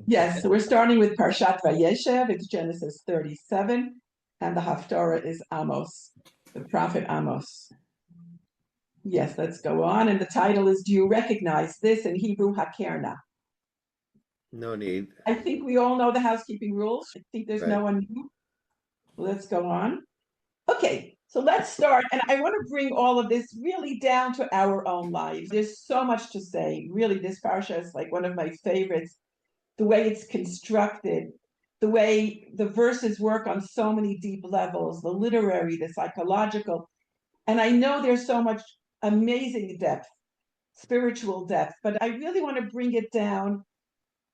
Yes, so we're starting with Parshat Vayeshev. It's Genesis 37, and the Haftarah is Amos, the prophet Amos. Yes, let's go on. And the title is, Do You Recognize This? In Hebrew, Hakerna. No need. I think we all know the housekeeping rules. I think there's Right. no one new. Let's go on. Okay, so let's start. And I want to bring all of this really down to our own lives. There's so much to say. Really, this parsha is like one of my favorites. The way it's constructed, the way the verses work on so many deep levels, the literary, the psychological. And I know there's so much amazing depth, spiritual depth, but I really want to bring it down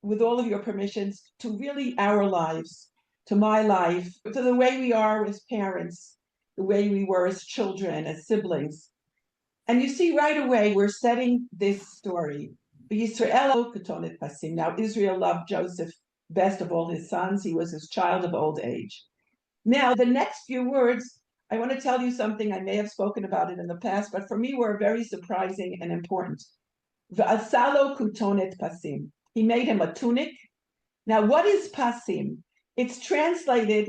with all of your permissions to really our lives, to my life, to the way we are as parents, the way we were as children, as siblings. And you see right away, we're setting this story. Now, Israel loved Joseph best of all his sons. He was his child of old age. Now, the next few words, I want to tell you something. I may have spoken about it in the past, but for me were very surprising and important. V'asalo kutonet pasim. He made him a tunic. Now, what is pasim? It's translated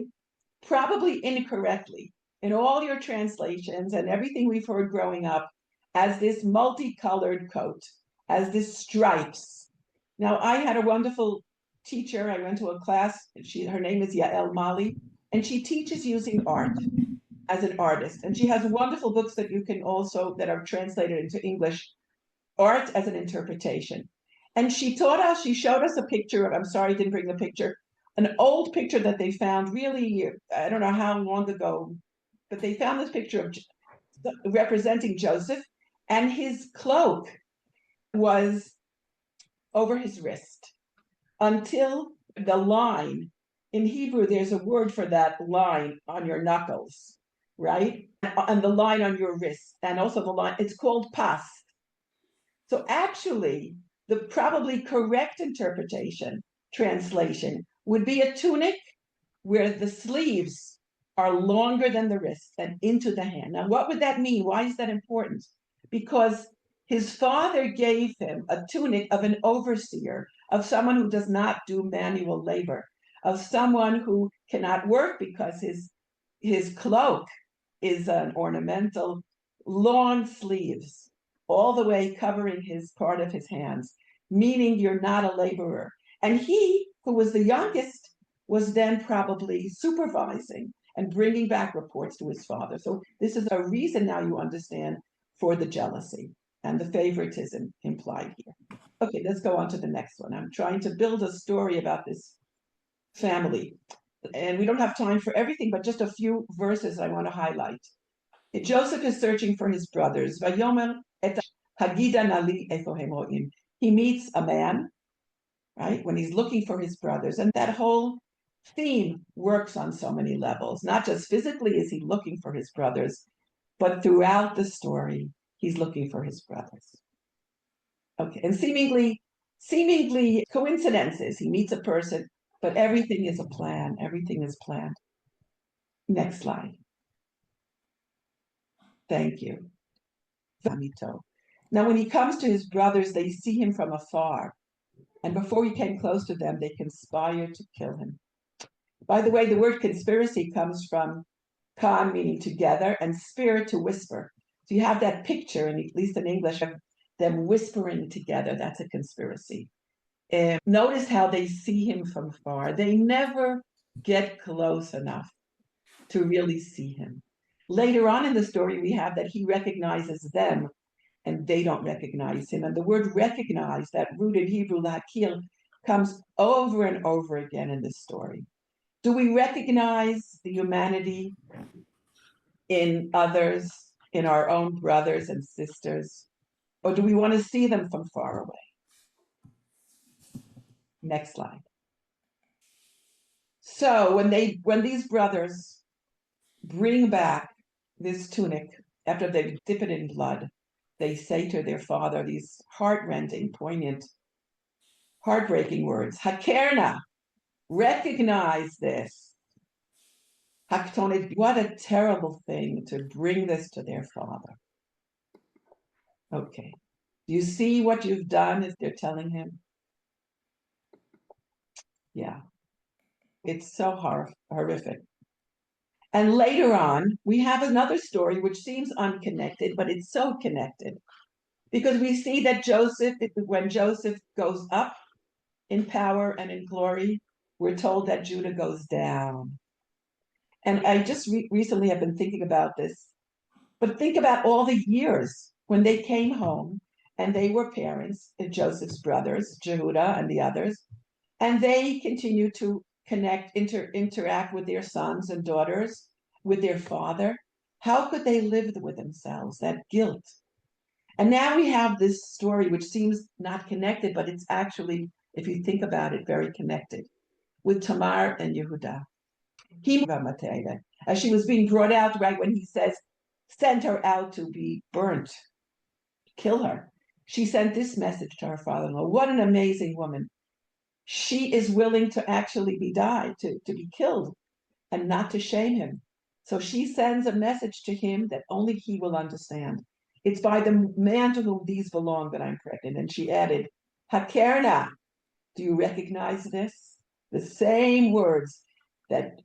probably incorrectly in all your translations and everything we've heard growing up as this multicolored coat, as this stripes. Now, I had a wonderful teacher. I went to a class. Her name is Yael Mali, and she teaches using art as an artist. And she has wonderful books that you can also that are translated into English, art as an interpretation. And she taught us, she showed us a picture of, I'm sorry I didn't bring the picture, an old picture that they found really, I don't know how long ago, but they found this picture of representing Joseph, and his cloak was over his wrist until the line. In Hebrew, there's a word for that line on your knuckles, right? And the line on your wrist, and also the line, it's called pas. So actually, the probably correct interpretation, translation, would be a tunic where the sleeves are longer than the wrist and into the hand. Now, what would that mean? Why is that important? Because his father gave him a tunic of an overseer, of someone who does not do manual labor, of someone who cannot work because his cloak is an ornamental, long sleeves, all the way covering his part of his hands, meaning you're not a laborer. And he, who was the youngest, was then probably supervising and bringing back reports to his father. So this is a reason now you understand for the jealousy and the favoritism implied here. Okay, let's go on to the next one. I'm trying to build a story about this family. And we don't have time for everything, but just a few verses I want to highlight. Joseph is searching for his brothers. Vayomer et Hagida nali efohem. He meets a man, right, when he's looking for his brothers. And that whole theme works on so many levels. Not just physically is he looking for his brothers, but throughout the story, he's looking for his brothers. Okay, and seemingly coincidences. He meets a person, but everything is a plan. Everything is planned. Next slide. Thank you. Now, when he comes to his brothers, they see him from afar. And before he came close to them, they conspire to kill him. By the way, the word conspiracy comes from con, meaning together, and spirit, to whisper. So you have that picture, and at least in English, of them whispering together. That's a conspiracy. And notice how they see him from far. They never get close enough to really see him. Later on in the story, we have that he recognizes them and they don't recognize him. And the word recognize, that root in Hebrew, lakil, comes over and over again in this story. Do we recognize the humanity in others, in our own brothers and sisters? Or do we want to see them from far away? Next slide. So when these brothers bring back this tunic after they dip it in blood, they say to their father these heart-rending, poignant, heartbreaking words. Hakerna, recognize this. Haktonit, what a terrible thing to bring this to their father. Okay. Do you see what you've done if they're telling him? Yeah, it's so horrific. And later on, we have another story which seems unconnected, but it's so connected because we see that when Joseph goes up in power and in glory, we're told that Judah goes down. And I just recently have been thinking about this, but think about all the years when they came home and they were parents, Joseph's brothers, Jehudah and the others, and they continue to interact with their sons and daughters, with their father. How could they live with themselves? That guilt. And now we have this story which seems not connected, but it's actually, if you think about it, very connected with Tamar and Yehuda. As she was being brought out, right when he says, send her out to be burnt, kill her. She sent this message to her father-in-law. What an amazing woman. She is willing to actually to be killed and not to shame him. So she sends a message to him that only he will understand. It's by the man to whom these belong that I'm pregnant. And she added, Hakerna, do you recognize this? The same words that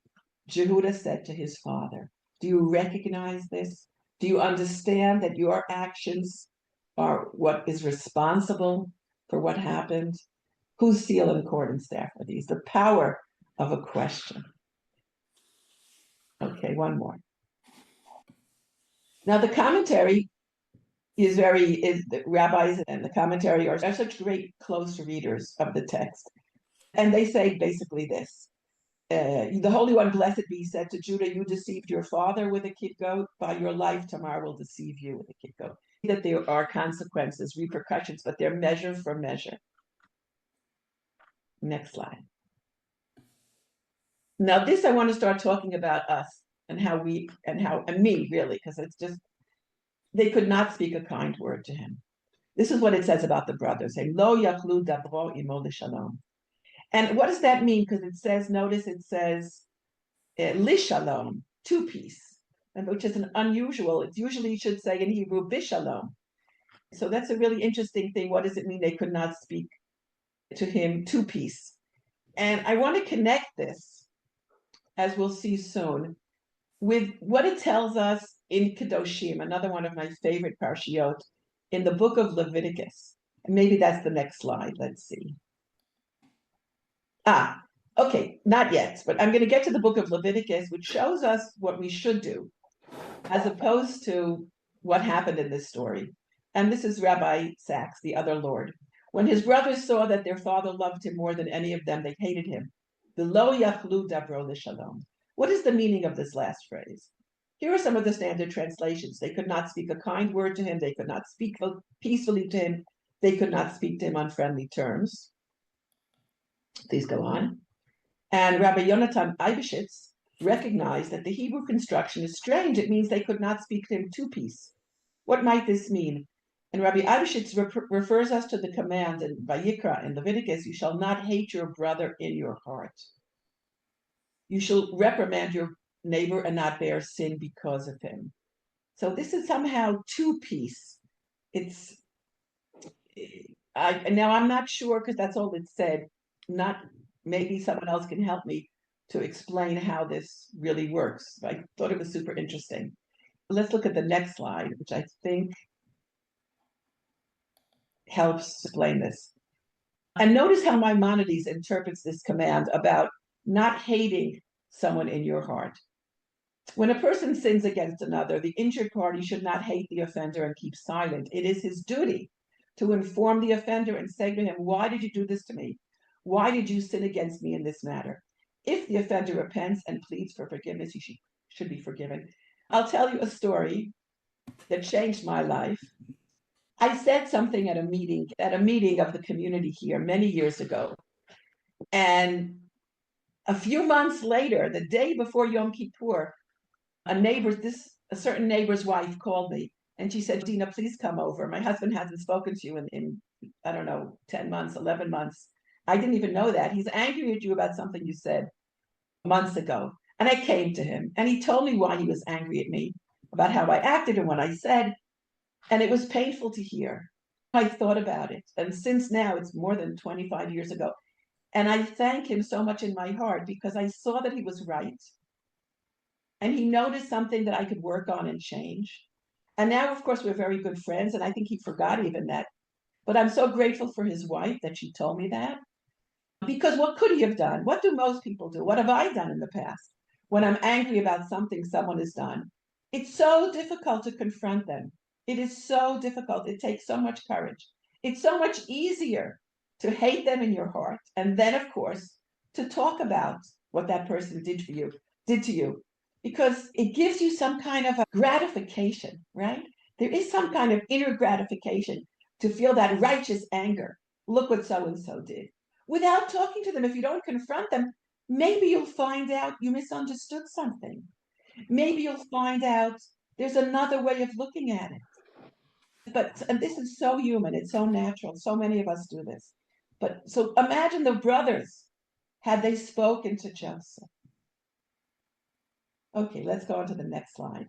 Jehudah said to his father. Do you recognize this? Do you understand that your actions are what is responsible for what happened? Whose seal and cord and staff are these? The power of a question. Okay, one more. Now the commentary is the rabbis and the commentary are such great close readers of the text. And they say basically this. The Holy One, blessed be, said to Judah, you deceived your father with a kid goat. By your life, Tamar will deceive you with a kid goat. That there are consequences, repercussions, but they're measure for measure. Next slide. Now, this I want to start talking about us and me, really, because it's just, they could not speak a kind word to him. This is what it says about the brothers. Say, Lo yachlu dabro imo l'shalom. And what does that mean? Because it says, lishalom, to peace, and which is an unusual. It usually should say in Hebrew bishalom. So that's a really interesting thing. What does it mean they could not speak to him to peace? And I want to connect this, as we'll see soon, with what it tells us in Kedoshim, another one of my favorite parshiot, in the book of Leviticus. And maybe that's the next slide. Let's see. Okay, not yet, but I'm going to get to the book of Leviticus, which shows us what we should do, as opposed to what happened in this story. And this is Rabbi Sachs, the other Lord. When his brothers saw that their father loved him more than any of them, they hated him. V'lo yachlu dabro l'shalom. What is the meaning of this last phrase? Here are some of the standard translations. They could not speak a kind word to him. They could not speak peacefully to him. They could not speak to him on friendly terms. Please go on. And Rabbi Yonatan Eibeshitz recognized that the Hebrew construction is strange. It means they could not speak to him to peace. What might this mean? And Rabbi Eibeshitz refers us to the command in Vayikra in Leviticus, you shall not hate your brother in your heart. You shall reprimand your neighbor and not bear sin because of him. So this is somehow to peace. Now I'm not sure because that's all it said. Maybe someone else can help me to explain how this really works. I thought it was super interesting. Let's look at the next slide, which I think helps explain this. And notice how Maimonides interprets this command about not hating someone in your heart. When a person sins against another, the injured party should not hate the offender and keep silent. It is his duty to inform the offender and say to him, why did you do this to me? Why did you sin against me in this matter? If the offender repents and pleads for forgiveness, he should be forgiven. I'll tell you a story that changed my life. I said something at a meeting of the community here many years ago. And a few months later, the day before Yom Kippur, a certain neighbor's wife called me and she said, Dina, please come over. My husband hasn't spoken to you in I don't know, 10 months, 11 months. I didn't even know that. He's angry at you about something you said months ago. And I came to him and he told me why he was angry at me, about how I acted and what I said. And it was painful to hear. I thought about it. And since now, it's more than 25 years ago, And I thank him so much in my heart because I saw that he was right. And he noticed something that I could work on and change. And now, of course, we're very good friends. And I think he forgot even that. But I'm so grateful for his wife that she told me that. Because what could he have done? What do most people do? What have I done in the past when I'm angry about something someone has done? It's so difficult to confront them. It is so difficult. It takes so much courage. It's so much easier to hate them in your heart. And then, of course, to talk about what that person did to you, because it gives you some kind of a gratification, right? There is some kind of inner gratification to feel that righteous anger. Look what so and so did without talking to them. If you don't confront them, maybe you'll find out you misunderstood something. Maybe you'll find out there's another way of looking at it. But and this is so human, it's so natural. So many of us do this. But so imagine the brothers had they spoken to Joseph. Okay, let's go on to the next slide.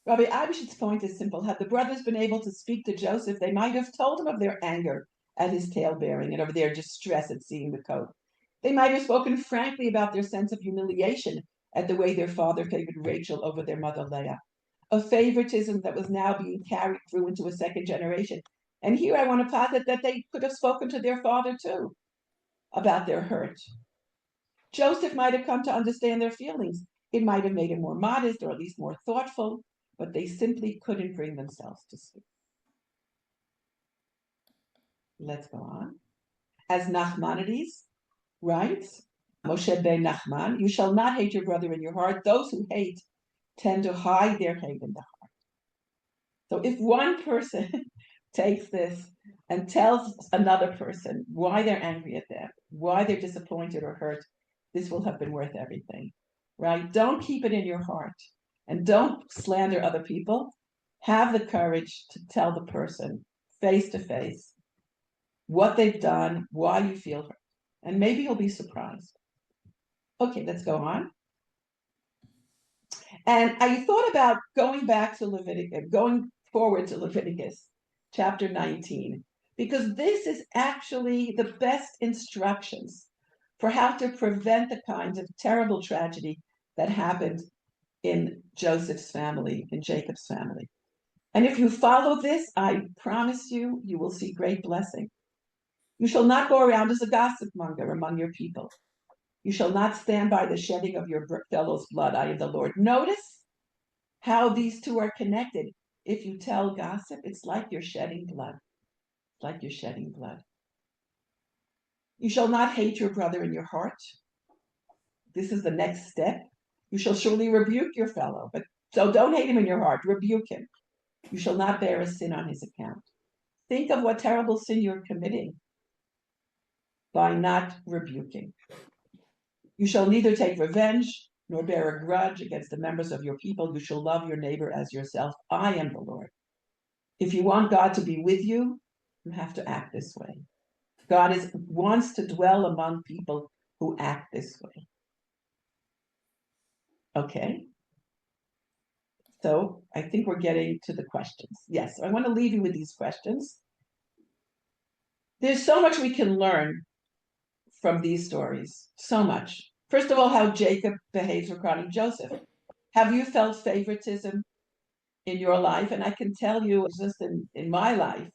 Rabbi Abish's point is simple. Had the brothers been able to speak to Joseph, they might have told him of their anger at his tale-bearing and of their distress at seeing the coat. They might have spoken frankly about their sense of humiliation at the way their father favored Rachel over their mother Leah, a favoritism that was now being carried through into a second generation. And here I want to posit that they could have spoken to their father too about their hurt. Joseph might have come to understand their feelings. It might have made him more modest or at least more thoughtful, but they simply couldn't bring themselves to speak. Let's go on. As Nachmanides writes, Moshe ben Nachman, you shall not hate your brother in your heart. Those who hate tend to hide their hate in the heart. So if one person takes this and tells another person why they're angry at them, why they're disappointed or hurt, this will have been worth everything, right? Don't keep it in your heart and don't slander other people. Have the courage to tell the person face to face what they've done, why you feel hurt, and maybe you'll be surprised. Okay, let's go on. And I thought about going back to Leviticus, going forward to Leviticus chapter 19, because this is actually the best instructions for how to prevent the kinds of terrible tragedy that happened in Joseph's family, in Jacob's family. And if you follow this, I promise you, you will see great blessing. You shall not go around as a gossip monger among your people. You shall not stand by the shedding of your fellow's blood. I am the Lord. Notice how these two are connected. If you tell gossip, it's like you're shedding blood. It's like you're shedding blood. You shall not hate your brother in your heart. This is the next step. You shall surely rebuke your fellow, but so don't hate him in your heart. Rebuke him. You shall not bear a sin on his account. Think of what terrible sin you're committing by not rebuking. You shall neither take revenge nor bear a grudge against the members of your people. You shall love your neighbor as yourself. I am the Lord. If you want God to be with you, you have to act this way. God wants to dwell among people who act this way. Okay. So I think we're getting to the questions. Yes, I want to leave you with these questions. There's so much we can learn from these stories. So much. First of all, how Jacob behaves regarding Joseph. Have you felt favoritism in your life? And I can tell you just in my life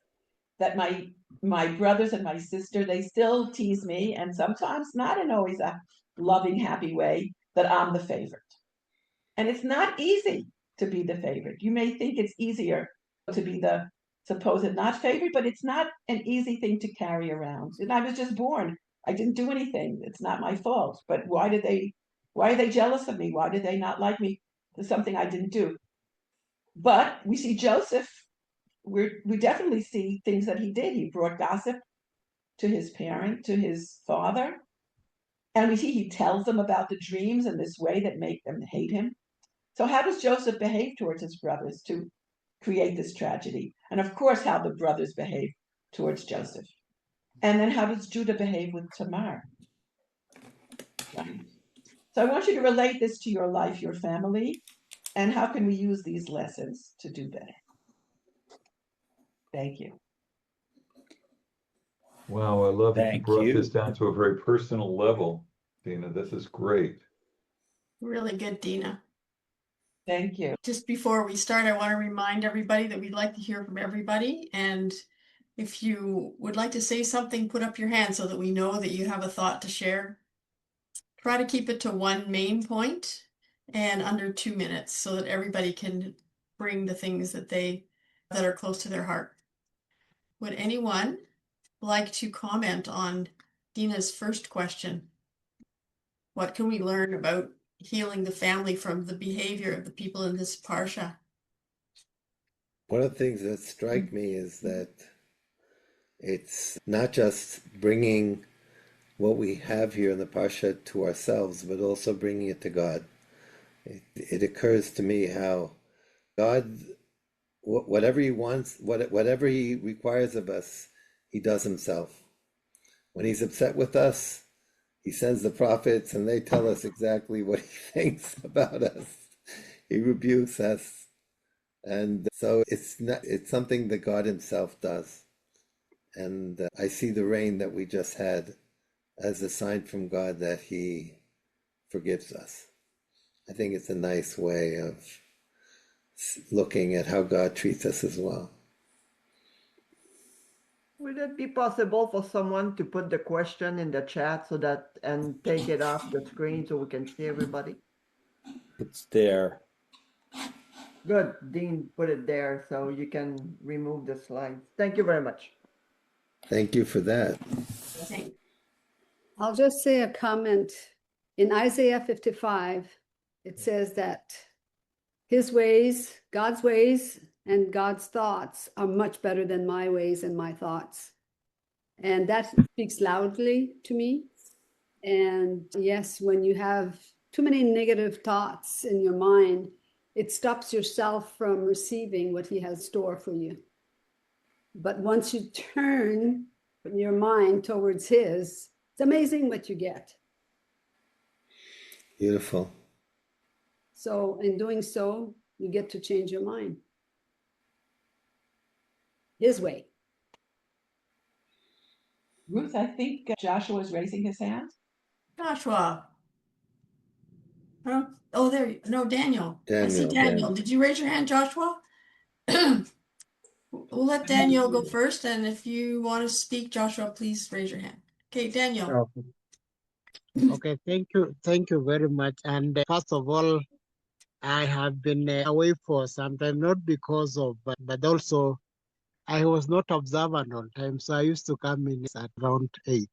that my brothers and my sister, they still tease me, and sometimes not in always a loving, happy way, that I'm the favorite. And it's not easy to be the favorite. You may think it's easier to be the supposed not favorite, but it's not an easy thing to carry around. And I was just born. I didn't do anything. It's not my fault. But why are they jealous of me? Why did they not like me for something I didn't do? But we see Joseph, we definitely see things that he did. He brought gossip to his parent, to his father. And we see he tells them about the dreams in this way that make them hate him. So how does Joseph behave towards his brothers to create this tragedy? And of course, how the brothers behave towards Joseph. And then how does Judah behave with Tamar? Right. So I want you to relate this to your life, your family, and how can we use these lessons to do better? Thank you. Wow, I love that you Thank brought you. this down to a very personal level, Dina. This is great. Really good, Dina. Thank you. Just before we start, I want to remind everybody that we'd like to hear from everybody. And if you would like to say something, put up your hand so that we know that you have a thought to share. Try to keep it to one main point and under 2 minutes so that everybody can bring the things that are close to their heart. Would anyone like to comment on Dina's first question? What can we learn about healing the family from the behavior of the people in this parsha? One of the things that strike me is that it's not just bringing what we have here in the Parsha to ourselves, but also bringing it to God. It occurs to me how God, whatever He wants, whatever He requires of us, He does Himself. When He's upset with us, He sends the prophets and they tell us exactly what He thinks about us. He rebukes us. And so it's something that God Himself does. And I see the rain that we just had as a sign from God that He forgives us. I think it's a nice way of looking at how God treats us as well. Would it be possible for someone to put the question in the chat and take it off the screen so we can see everybody? It's there. Good, Dean put it there so you can remove the slides. Thank you very much. Thank you for that. I'll just say a comment. In Isaiah 55, it says that His ways, God's ways, and God's thoughts are much better than my ways and my thoughts. And that speaks loudly to me. And yes, when you have too many negative thoughts in your mind, it stops yourself from receiving what He has stored for you. But once you turn your mind towards His, it's amazing what you get. Beautiful. So in doing so, you get to change your mind. His way. Ruth, I think Joshua is raising his hand. Joshua. Oh, there. No, Daniel. I see Daniel. Daniel. Did you raise your hand, Joshua? We'll let Daniel go first. And if you want to speak, Joshua, please raise your hand. Okay, Daniel. Okay. Okay, thank you very much. And first of all, I have been away for some time, not because of, but also I was not observant on time. So I used to come in at around 8,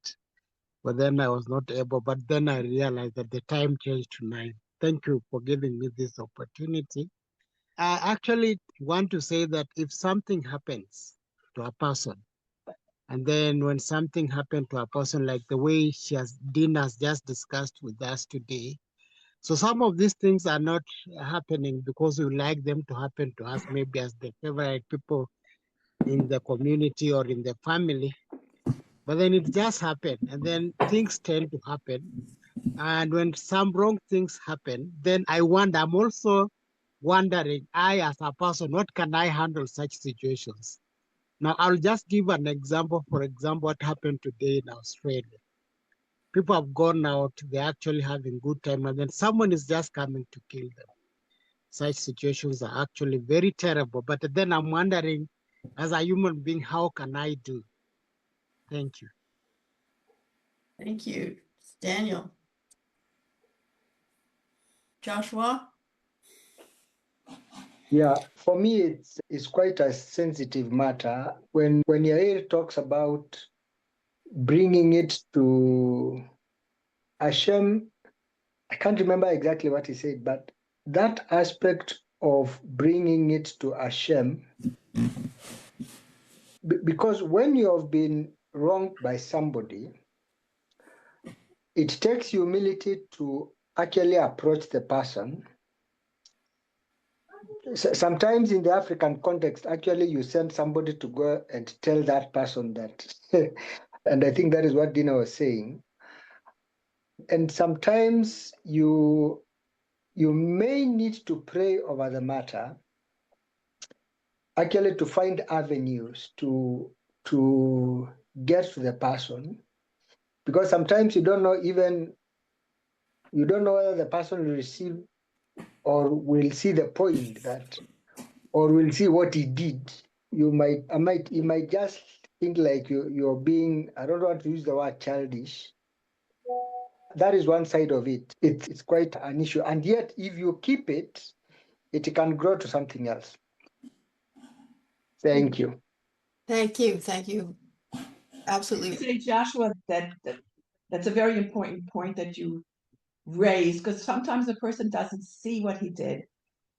but then I was not able. But then I realized that the time changed to 9. Thank you for giving me this opportunity. I actually want to say that if something happens to a person, and then when something happened to a person, like the way Dean has just discussed with us today, so some of these things are not happening because we like them to happen to us, maybe as the favorite people in the community or in the family. But then it just happened, and then things tend to happen. And when some wrong things happen, then I'm also wondering, I as a person, what can I handle such situations? Now, I'll just give an example. For example, what happened today in Australia. People have gone out, they're actually having good time, and then someone is just coming to kill them. Such situations are actually very terrible. But then I'm wondering, as a human being, how can I do? Thank you. Thank you, Daniel. Joshua? Yeah, for me, it's quite a sensitive matter. When Yair talks about bringing it to Hashem, I can't remember exactly what he said, but that aspect of bringing it to Hashem, because when you have been wronged by somebody, it takes humility to actually approach the person. Sometimes in the African context, actually, you send somebody to go and tell that person that, and I think that is what Dina was saying. And sometimes you may need to pray over the matter, actually to find avenues to gets to the person, because sometimes you don't know whether the person will receive or will see the point that, or will see what he did. You might just think like you're being, I don't want to use the word childish. That is one side of it. It's quite an issue. And yet, if you keep it, it can grow to something else. Thank you. Thank you. Thank you. Absolutely. Say, Joshua, that's a very important point that you raise, because sometimes a person doesn't see what he did.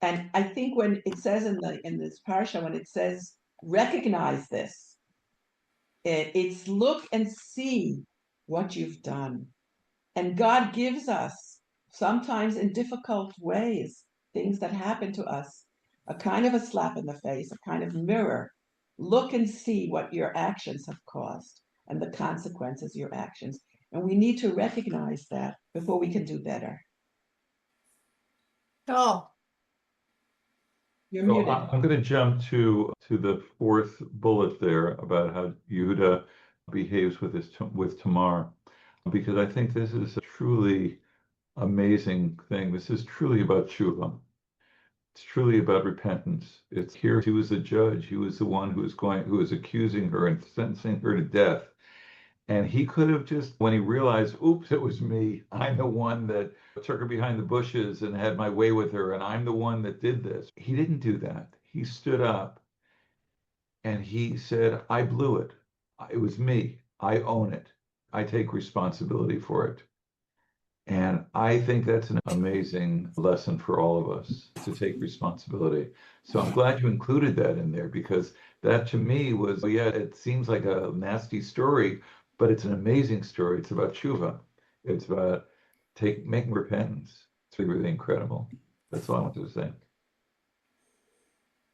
And I think when it says in this parsha, when it says recognize this, it's look and see what you've done. And God gives us, sometimes in difficult ways, things that happen to us, a kind of a slap in the face, a kind of mirror. Look and see what your actions have caused and the consequences of your actions. And we need to recognize that before we can do better. Oh, You're So muted. I'm going to jump to the fourth bullet there about how Yehuda behaves with Tamar, because I think this is a truly amazing thing. This is truly about tshuva. It's truly about repentance. It's here. He was the judge. He was the one who was accusing her and sentencing her to death. And he could have just, when he realized, oops, it was me. I'm the one that took her behind the bushes and had my way with her, and I'm the one that did this. He didn't do that. He stood up and he said, I blew it. It was me. I own it. I take responsibility for it. And I think that's an amazing lesson for all of us, to take responsibility. So I'm glad you included that in there, because that to me was, well, yeah, it seems like a nasty story, but it's an amazing story. It's about tshuva. It's about making repentance. It's really, really incredible. That's all I wanted to say.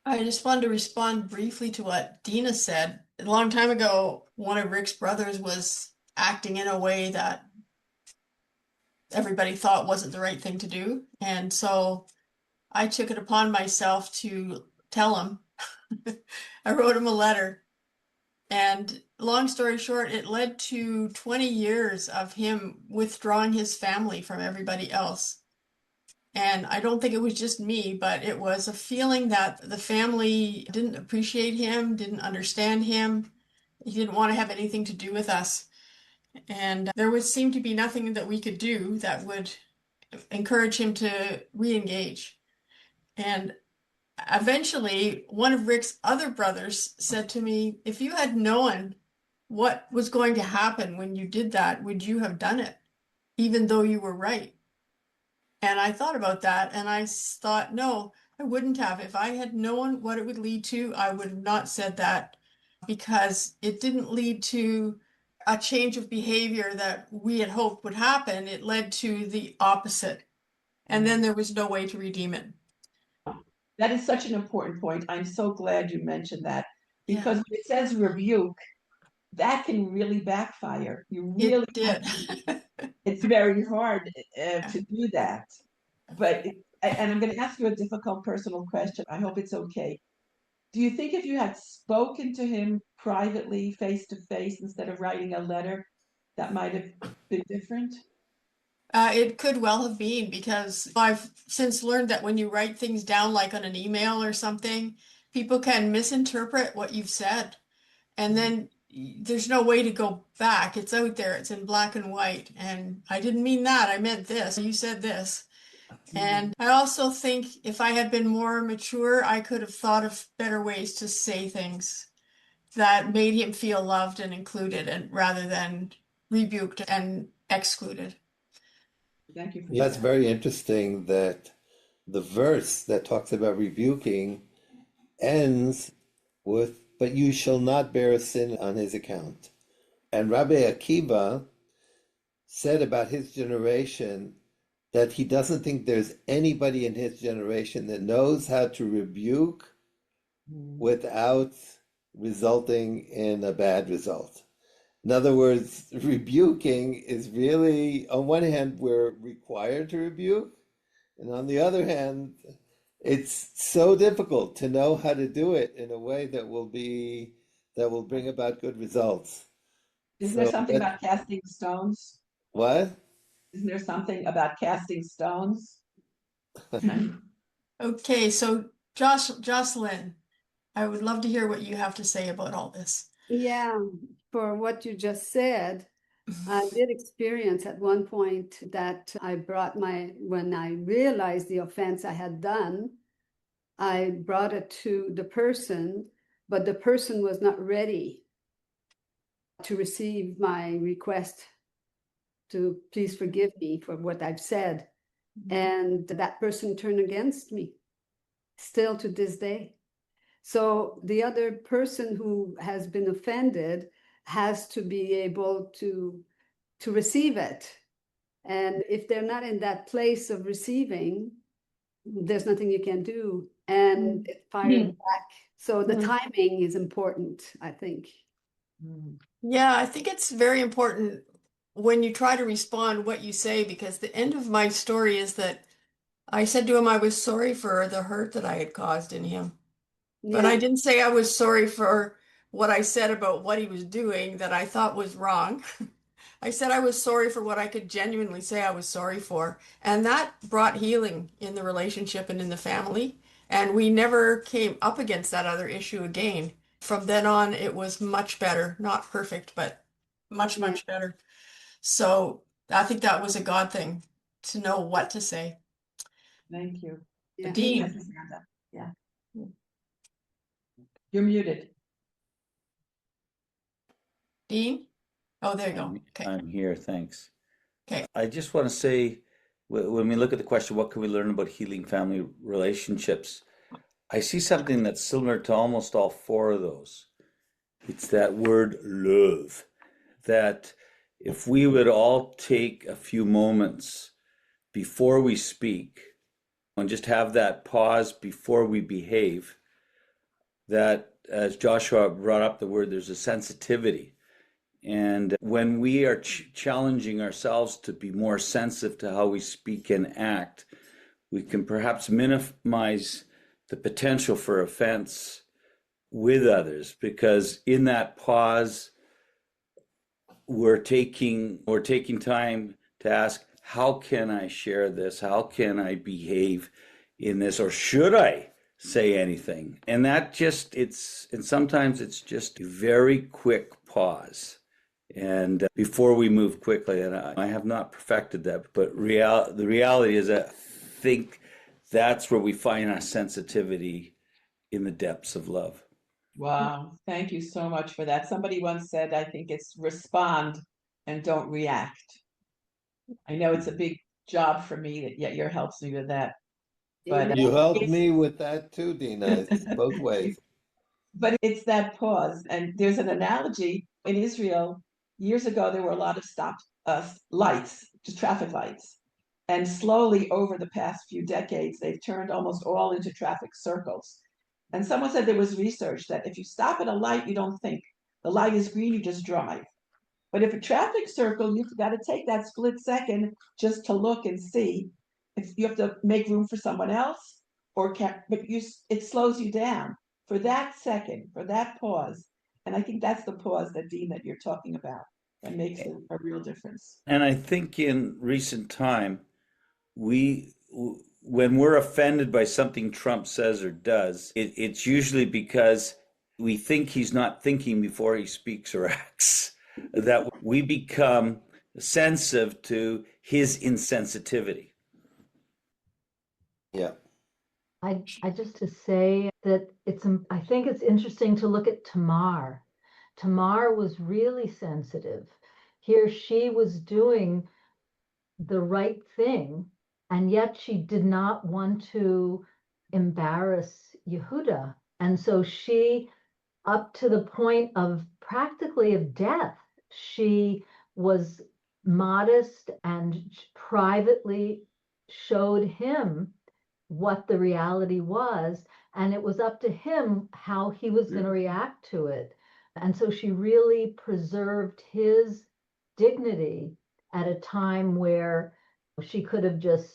I just wanted to respond briefly to what Dina said. A long time ago, one of Rick's brothers was acting in a way that everybody thought wasn't the right thing to do. And so I took it upon myself to tell him. I wrote him a letter. And long story short, it led to 20 years of him withdrawing his family from everybody else. And I don't think it was just me, but it was a feeling that the family didn't appreciate him, didn't understand him. He didn't want to have anything to do with us. And there would seem to be nothing that we could do that would encourage him to re-engage. And eventually, one of Rick's other brothers said to me, if you had known what was going to happen when you did that, would you have done it, even though you were right? And I thought about that, and I thought, no, I wouldn't have. If I had known what it would lead to, I would have not said that, because it didn't lead to a change of behavior that we had hoped would happen. It led to the opposite. And then there was no way to redeem it. That is such an important point. I'm so glad you mentioned that, because Yeah. when it says rebuke, that can really backfire. You really It did. it's very hard to do that. But and I'm going to ask you a difficult personal question. I hope it's okay. Do you think if you had spoken to him privately, face to face, instead of writing a letter, that might have been different? It could well have been, because I've since learned that when you write things down, like on an email or something, people can misinterpret what you've said. And then there's no way to go back. It's out there, it's in black and white. And I didn't mean that. I meant this. You said this. And I also think if I had been more mature, I could have thought of better ways to say things that made him feel loved and included, and rather than rebuked and excluded. Thank you for That's that. very interesting that the verse that talks about rebuking ends with, but you shall not bear a sin on his account. And Rabbi Akiva said about his generation that he doesn't think there's anybody in his generation that knows how to rebuke without resulting in a bad result. In other words, rebuking is really, on one hand, we're required to rebuke, and on the other hand, it's so difficult to know how to do it in a way that will bring about good results. Isn't there So something about casting stones? what? Isn't there something about casting stones? Okay, so Jocelyn, I would love to hear what you have to say about all this. Yeah, for what you just said, I did experience at one point that when I realized the offense I had done, I brought it to the person, but the person was not ready to receive my request to please forgive me for what I've said. And that person turned against me, still to this day. So the other person who has been offended has to be able to receive it. And if they're not in that place of receiving, there's nothing you can do. And it fires back. So the timing is important, I think. Yeah, I think it's very important when you try to respond what you say, because the end of my story is that I said to him I was sorry for the hurt that I had caused in him. But I didn't say I was sorry for what I said about what he was doing that I thought was wrong. I said I was sorry for what I could genuinely say I was sorry for. And that brought healing in the relationship and in the family. And we never came up against that other issue again. From then on, it was much better. Not perfect, but much, much better. So I think that was a God thing, to know what to say. Thank you. Yeah. Dean. has his hand up. Yeah. You're muted. Dean? Oh, there you go. Okay. I'm here, thanks. Okay. I just want to say, when we look at the question, what can we learn about healing family relationships? I see something that's similar to almost all four of those. It's that word love. That if we would all take a few moments before we speak and just have that pause before we behave, that, as Joshua brought up the word, there's a sensitivity. And when we are challenging ourselves to be more sensitive to how we speak and act, we can perhaps minimize the potential for offense with others, because in that pause, we're taking time to ask, how can I share this? How can I behave in this? Or should I say anything? And sometimes it's just a very quick pause. And before we move quickly, and I have not perfected that, but the reality is that I think that's where we find our sensitivity in the depths of love. Wow. Thank you so much for that. Somebody once said, I think it's respond and don't react. I know it's a big job for me, yet your helps me with that. But You helped me with that too, Dina. It's both ways. But it's that pause. And there's an analogy in Israel. Years ago, there were a lot of stop lights, just traffic lights. And slowly over the past few decades, they've turned almost all into traffic circles. And someone said there was research that if you stop at a light, you don't think. The light is green, you just drive. But if a traffic circle, you've got to take that split second just to look and see if you have to make room for someone else, it slows you down for that second, for that pause. And I think that's the pause that, Dean, that you're talking about, that makes a real difference. And I think in recent time, when we're offended by something Trump says or does, it's usually because we think he's not thinking before he speaks or acts. That we become sensitive to his insensitivity. Yeah. I just to say that I think it's interesting to look at Tamar. Tamar was really sensitive. Here she was doing the right thing, and yet she did not want to embarrass Yehuda. And so she, up to the point of practically of death, she was modest and privately showed him what the reality was, and it was up to him how he was going to react to it. And so she really preserved his dignity at a time where she could have just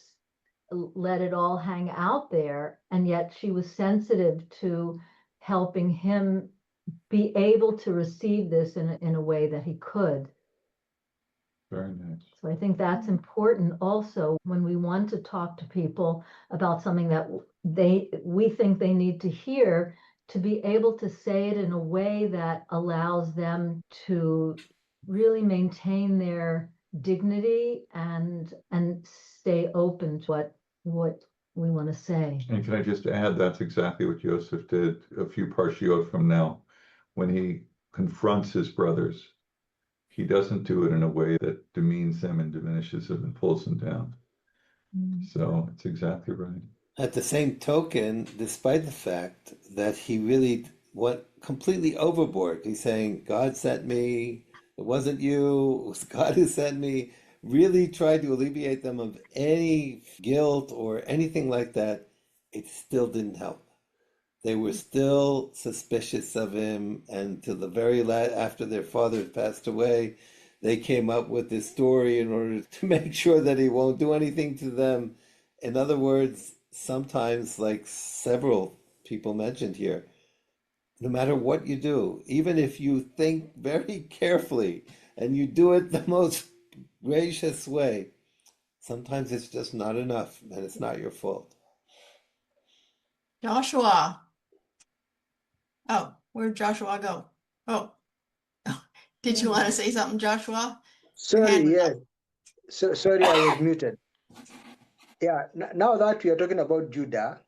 let it all hang out there, and yet she was sensitive to helping him be able to receive this in a way that he could. Very nice. So I think that's important also when we want to talk to people about something that we think they need to hear, to be able to say it in a way that allows them to really maintain their dignity and stay open to what we want to say. And can I just add, that's exactly what Joseph did a few parshiot from now. When he confronts his brothers, he doesn't do it in a way that demeans them and diminishes them and pulls them down. So it's exactly right. At the same token, despite the fact that he really went completely overboard, he's saying, God sent me, it wasn't you, it was God who sent me, really tried to alleviate them of any guilt or anything like that, it still didn't help. They were still suspicious of him, and to the very last, after their father had passed away, they came up with this story in order to make sure that he won't do anything to them. In other words, sometimes, like several people mentioned here, no matter what you do, even if you think very carefully and you do it the most gracious way, sometimes it's just not enough, and it's not your fault. Joshua. Oh, where'd Joshua go? Oh, did you want to say something, Joshua? Sorry, yes. So sorry, I was muted. Yeah, now that we are talking about Judah,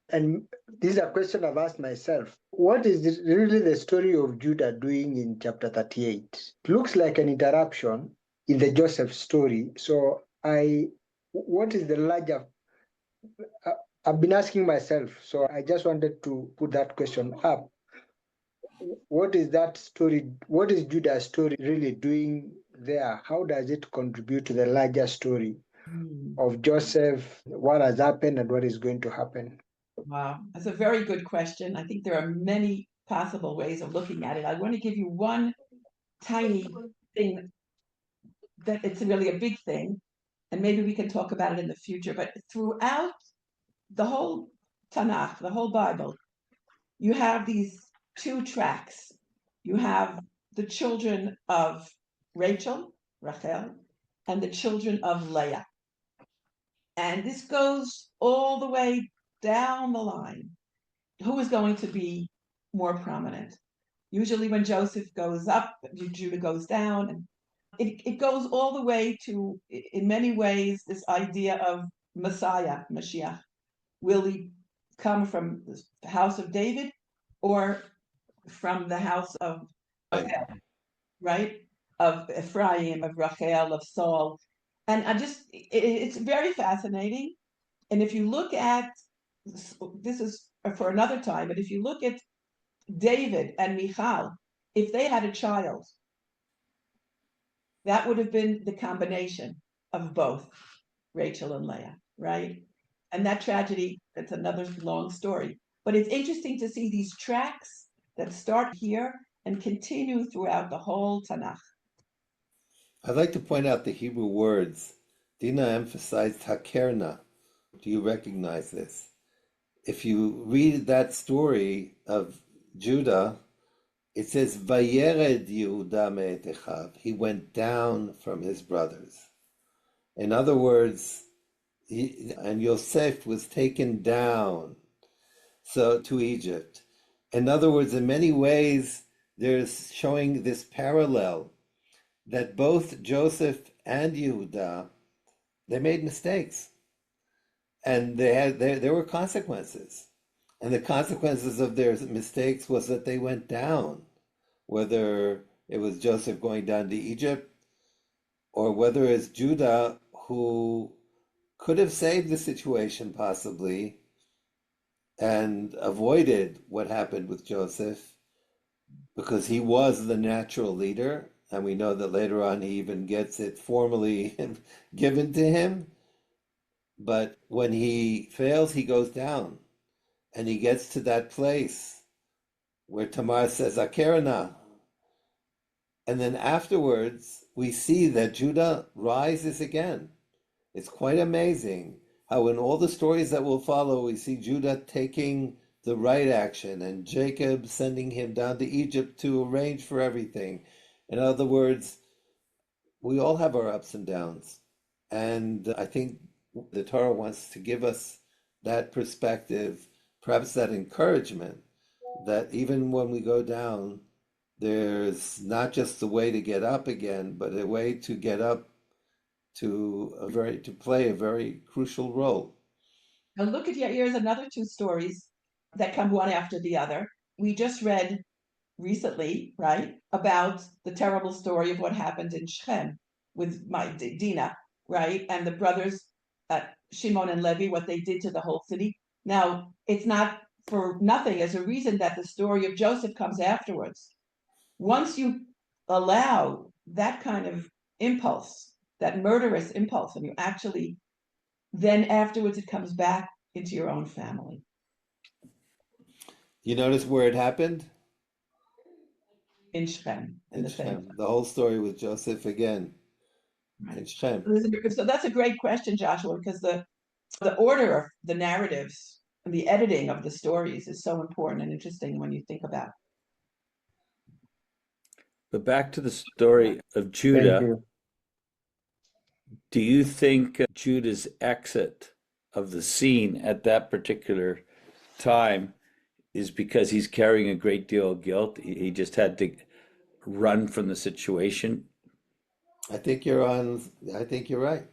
and this is a question I've asked myself. What is really the story of Judah doing in chapter 38? It looks like an interruption in the Joseph story. So what is the larger, I've been asking myself, so I just wanted to put that question up. What is that story? What is Judah's story really doing there? How does it contribute to the larger story of Joseph, what has happened and what is going to happen? Wow, that's a very good question. I think there are many possible ways of looking at it. I want to give you one tiny thing that it's really a big thing, and maybe we can talk about it in the future. But throughout the whole Tanakh, the whole Bible, you have these two tracks. You have the children of Rachel, Rachel, and the children of Leah. And this goes all the way down the line. Who is going to be more prominent? Usually when Joseph goes up, Judah goes down. And it goes all the way to, in many ways, this idea of Messiah, Mashiach. Will he come from the house of David or from the house of Rachel, right? Of Ephraim, of Rachel, of Saul. And it's very fascinating. And if you look at, this is for another time, but if you look at David and Michal, if they had a child, that would have been the combination of both Rachel and Leah, right? And that tragedy, that's another long story. But it's interesting to see these tracks that start here and continue throughout the whole Tanakh. I'd like to point out the Hebrew words. Dina emphasized hakerna. Do you recognize this? If you read that story of Judah, it says, Vayered Yehuda me'et Echav. He went down from his brothers. In other words, and Yosef was taken down to Egypt. In other words, in many ways, there's showing this parallel that both Joseph and Yehuda, they made mistakes. And there were consequences. And the consequences of their mistakes was that they went down, whether it was Joseph going down to Egypt, or whether it's Judah, who could have saved the situation possibly and avoided what happened with Joseph, because he was the natural leader. And we know that later on he even gets it formally given to him. But when he fails, he goes down. And he gets to that place where Tamar says, Akerana. And then afterwards, we see that Judah rises again. It's quite amazing how in all the stories that will follow, we see Judah taking the right action, and Jacob sending him down to Egypt to arrange for everything. In other words, we all have our ups and downs. And I think the Torah wants to give us that perspective, perhaps that encouragement, that even when we go down, there's not just a way to get up again, but a way to get up to play a very crucial role. Now look at here's another two stories that come one after the other. We just read recently, right, about the terrible story of what happened in Shechem with my Dinah, right, and the brothers Shimon and Levi, what they did to the whole city. Now, it's not for nothing as a reason that the story of Joseph comes afterwards. Once you allow that kind of impulse, that murderous impulse, and you actually, then afterwards it comes back into your own family. You notice where it happened? In Shechem. In Shechem. The whole story with Joseph again. Right. In Shechem. So that's a great question, Joshua, because the order of the narratives and the editing of the stories is so important and interesting when you think about it. But back to the story of Judah. Do you think Judah's exit of the scene at that particular time is because he's carrying a great deal of guilt? He just had to run from the situation? I think you're right.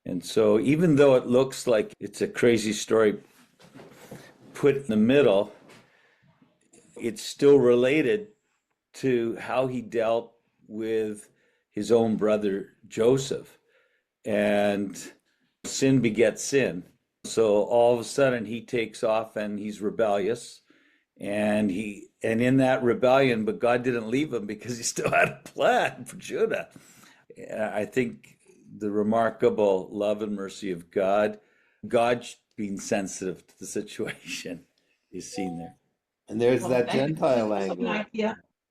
And so even though it looks like it's a crazy story put in the middle, it's still related to how he dealt with his own brother Joseph. And sin begets sin. So all of a sudden he takes off and he's rebellious. And in that rebellion, but God didn't leave him because he still had a plan for Judah. I think the remarkable love and mercy of God being sensitive to the situation is seen there. And there's that Gentile angle.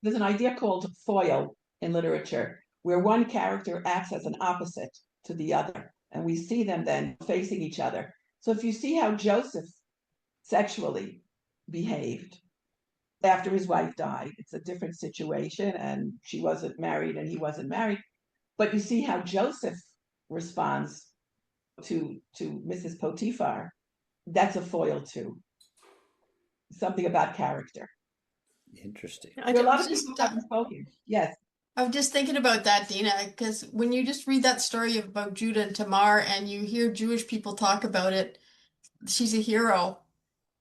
There's an idea called foil in literature, where one character acts as an opposite to the other, and we see them then facing each other. So if you see how Joseph sexually behaved after his wife died, it's a different situation, and she wasn't married and he wasn't married. But you see how Joseph responds to Mrs. Potiphar. That's a foil too. Something about character. Interesting. There are a lot of people who haven't spoken. Yes. I was just thinking about that, Dina, because when you just read that story about Judah and Tamar and you hear Jewish people talk about it, she's a hero,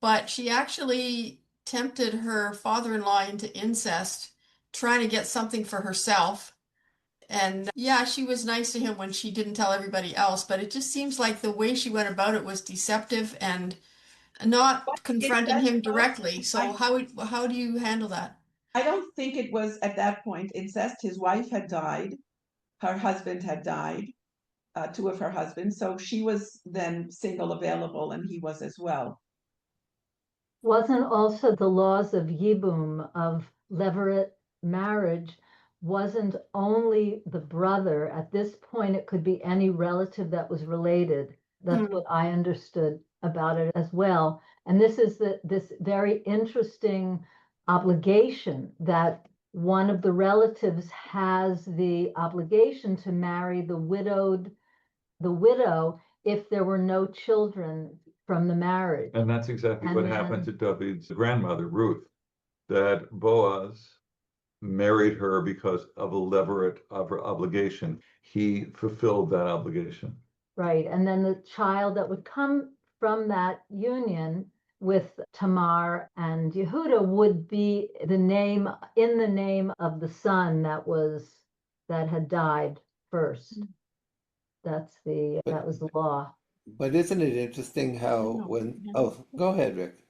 but she actually tempted her father-in-law into incest, trying to get something for herself. And yeah, she was nice to him when she didn't tell everybody else, but it just seems like the way she went about it was deceptive and not confronting him directly. So how do you handle that? I don't think it was at that point incest. His wife had died. Her husband had died, two of her husbands. So she was then single, available, and he was as well. Wasn't also the laws of Yibum, of levirate marriage, wasn't only the brother. At this point, it could be any relative that was related. That's what I understood about it as well. And this is this very interesting obligation that one of the relatives has the obligation to marry the widow if there were no children from the marriage. And that's exactly what happened to David's grandmother, Ruth, that Boaz married her because of a levirate of her obligation. He fulfilled that obligation. Right. And then the child that would come from that union with Tamar and Yehuda would be the name of the son that had died first. That was the law. But isn't it interesting how go ahead, Rick.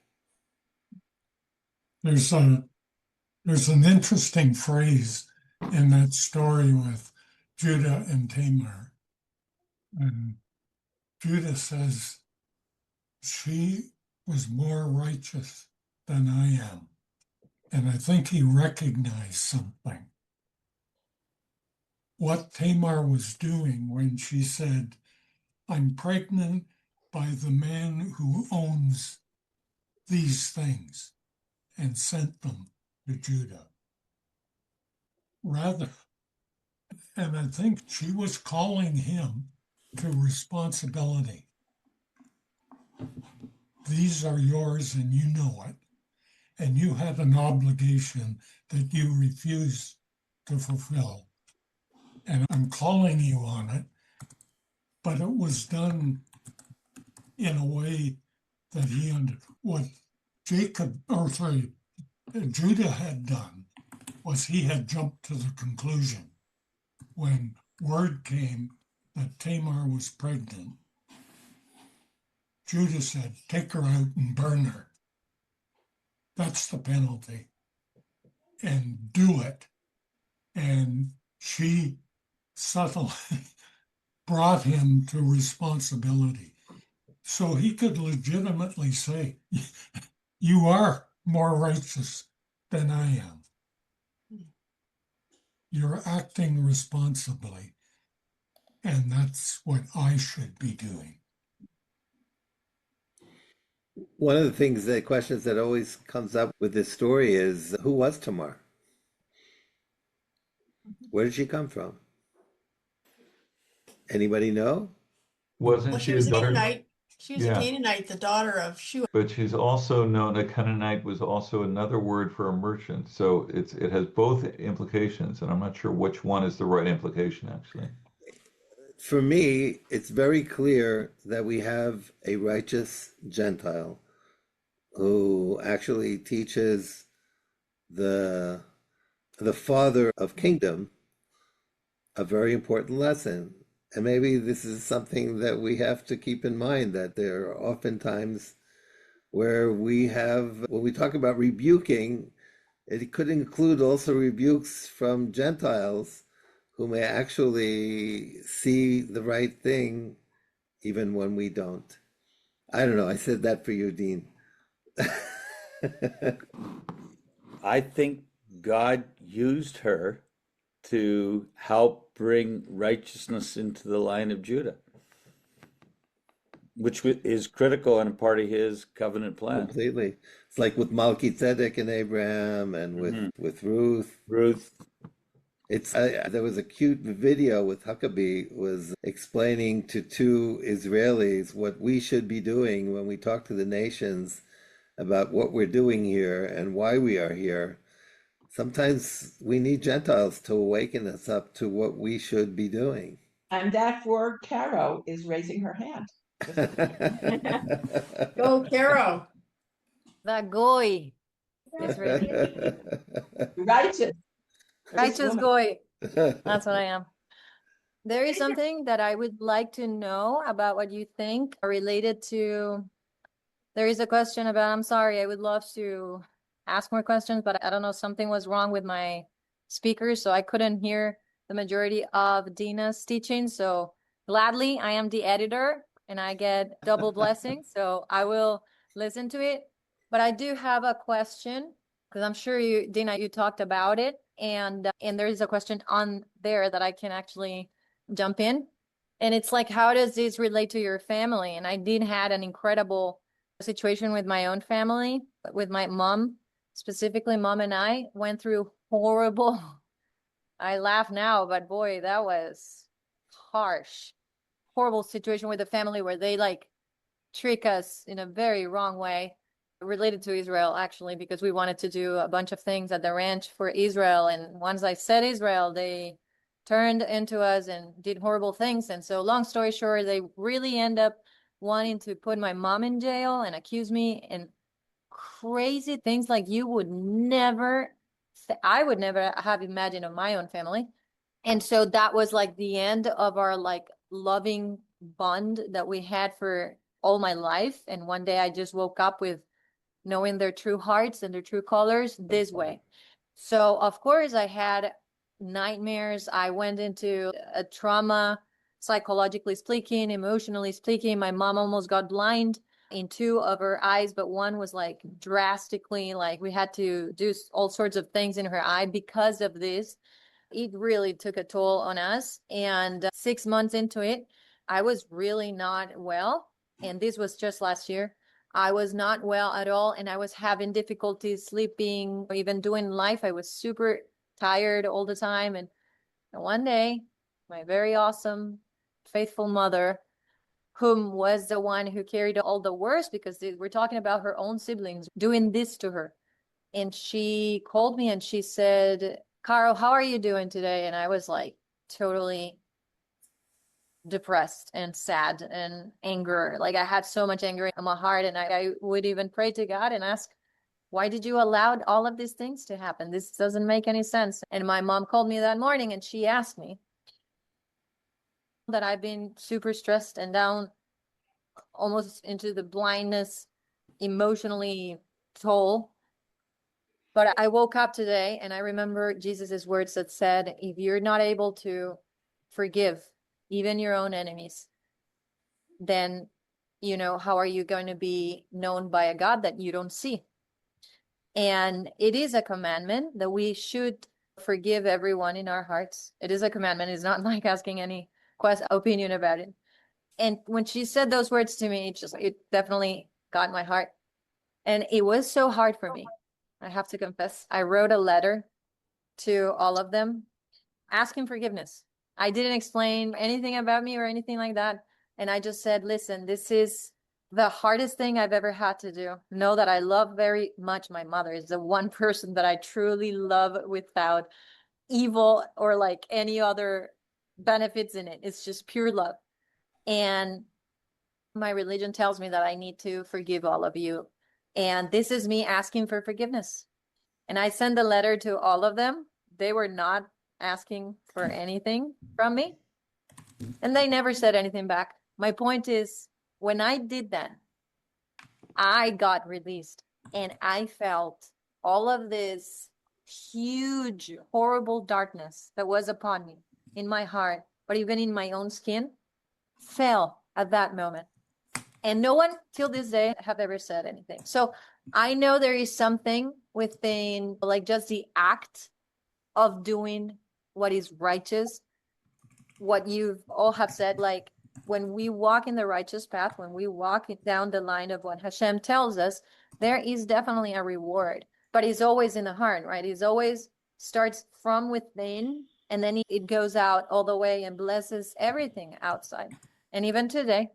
There's an interesting phrase in that story with Judah and Tamar. And Judah says, she was more righteous than I am. And I think he recognized something. What Tamar was doing when she said, I'm pregnant by the man who owns these things and sent them to Judah. Rather, and I think she was calling him to responsibility. These are yours and you know it. And you have an obligation that you refuse to fulfill. And I'm calling you on it, but it was done in a way that what Judah had done was he had jumped to the conclusion when word came that Tamar was pregnant. Judah said, take her out and burn her. That's the penalty. And do it. And she subtly brought him to responsibility. So he could legitimately say, you are more righteous than I am. You're acting responsibly. And that's what I should be doing. One of the things, the questions that always comes up with this story is, who was Tamar? Where did she come from? Anybody know? Wasn't Well, she she a was a daughter? Canaanite. She was a Yeah, Canaanite, the daughter of Shua. but she's also known, a Canaanite was also another word for a merchant. So it has both implications, and I'm not sure which one is the right implication, actually. For me, it's very clear that we have a righteous Gentile who actually teaches the father of kingdom a very important lesson. And maybe this is something that we have to keep in mind, that there are often times where when we talk about rebuking, it could include also rebukes from Gentiles who may actually see the right thing even when we don't. I don't know. I said that for you, Dean. I think God used her to help bring righteousness into the line of Judah, which is critical and a part of his covenant plan. Completely. It's like with Melchizedek and Abraham and with Ruth. There was a cute video with Huckabee was explaining to two Israelis what we should be doing when we talk to the nations about what we're doing here and why we are here. Sometimes we need Gentiles to awaken us up to what we should be doing. And therefore, Caro is raising her hand. Go, Caro. The goy is ready. Righteous. Righteous goy. That's what I am. There is something that I would like to know about what you think related to. There is a question about, I'm sorry, I would love to ask more questions, but I don't know, something was wrong with my speakers, so I couldn't hear the majority of Dina's teaching. So gladly, I am the editor and I get double blessing. So I will listen to it. But I do have a question because I'm sure you, Dina, you talked about it. And there is a question on there that I can actually jump in. And it's like, how does this relate to your family? And I did had an incredible situation with my own family, with my mom, specifically mom and I went through horrible. I laugh now, but boy, that was harsh, horrible situation with the family where they like trick us in a very wrong way related to Israel, actually, because we wanted to do a bunch of things at the ranch for Israel. And once I said Israel, they turned into us and did horrible things. And so long story short, they really end up wanting to put my mom in jail and accuse me and crazy things like you would never, I would never have imagined of my own family. And so that was like the end of our like loving bond that we had for all my life. And one day I just woke up with knowing their true hearts and their true colors this way. So of course I had nightmares. I went into a trauma, psychologically speaking, emotionally speaking. My mom almost got blind in two of her eyes, but one was like drastically, like we had to do all sorts of things in her eye because of this. It really took a toll on us. And 6 months into it, I was really not well. And this was just last year. I was not well at all, and I was having difficulty sleeping, or even doing life. I was super tired all the time. And one day, my very awesome, faithful mother, whom was the one who carried all the worst, because we're talking about her own siblings doing this to her. And she called me and she said, Carol, how are you doing today? And I was like totally depressed and sad and anger. Like I had so much anger in my heart, and I would even pray to God and ask, why did you allow all of these things to happen? This doesn't make any sense. And my mom called me that morning and she asked me that I've been super stressed and down, almost into the blindness, emotionally toll. But I woke up today and I remember Jesus's words that said, if you're not able to forgive even your own enemies, then, how are you going to be known by a God that you don't see? And it is a commandment that we should forgive everyone in our hearts. It is a commandment. It's not like asking any opinion about it. And when she said those words to me, it definitely got my heart. And it was so hard for me. I have to confess, I wrote a letter to all of them asking forgiveness. I didn't explain anything about me or anything like that. And I just said, listen, this is the hardest thing I've ever had to do. Know that I love very much my mother. Is the one person that I truly love without evil or like any other benefits in it. It's just pure love. And my religion tells me that I need to forgive all of you. And this is me asking for forgiveness. And I sent a letter to all of them. They were not asking for anything from me. And they never said anything back. My point is, when I did that, I got released and I felt all of this huge, horrible darkness that was upon me in my heart, but even in my own skin, fell at that moment. And no one till this day have ever said anything. So I know there is something within, like, just the act of doing what is righteous, what you all have said, like when we walk in the righteous path, when we walk down the line of what Hashem tells us, there is definitely a reward, but it's always in the heart, right? It's always starts from within, and then it goes out all the way and blesses everything outside. And even today,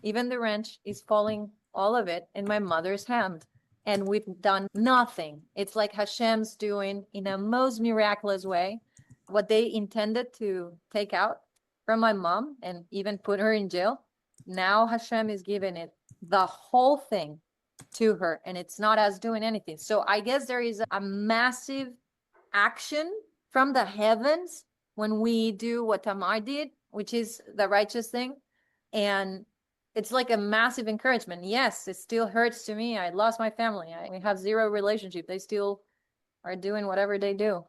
even the wrench is falling, all of it, in my mother's hand. And we've done nothing. It's like Hashem's doing in a most miraculous way what they intended to take out from my mom and even put her in jail. Now Hashem is giving it, the whole thing, to her, and it's not us doing anything. So I guess there is a massive action from the heavens when we do what Tamar did, which is the righteous thing. And it's like a massive encouragement. Yes, it still hurts to me. I lost my family. We have zero relationship. They still are doing whatever they do.